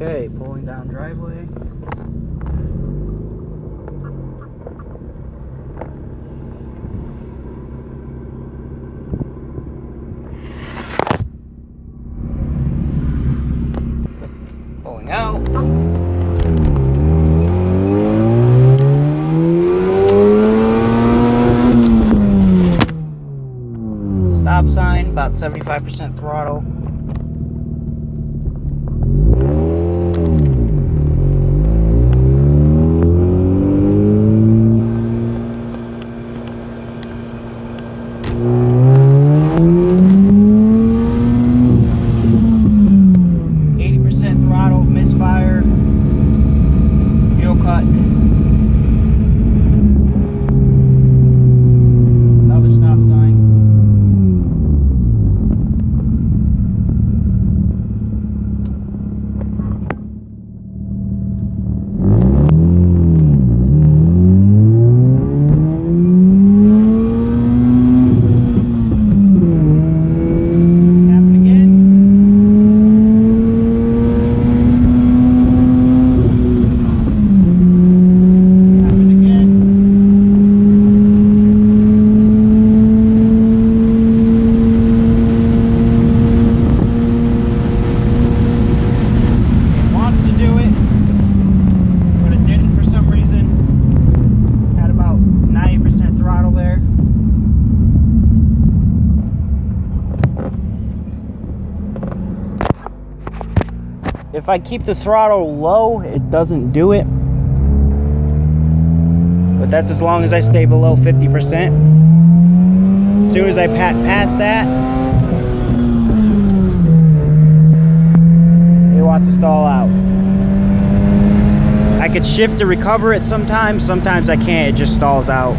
Okay, pulling down driveway. Pulling out. Stop sign, about 75% throttle. Throttle, misfire, fuel cut. Another stop sign. If I keep the throttle low, it doesn't do it. But that's as long as I stay below 50%. As soon as I pass that, it wants to stall out. I could shift to recover it sometimes I can't, it just stalls out.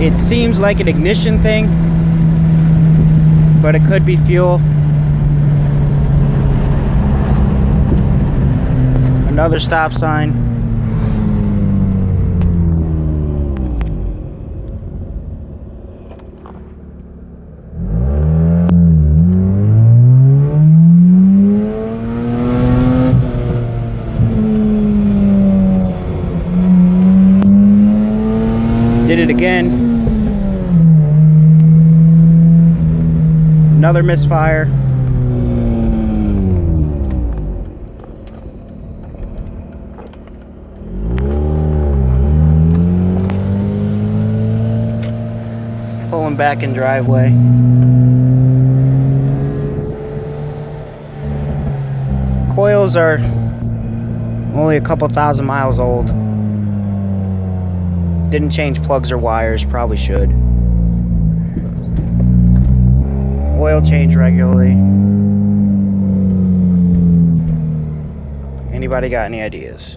It seems like an ignition thing, but it could be fuel. Another stop sign. Did it again. Another misfire. Pulling back in driveway. Coils are only a couple thousand miles old. Didn't change plugs or wires, probably should. Oil change regularly. Anybody got any ideas?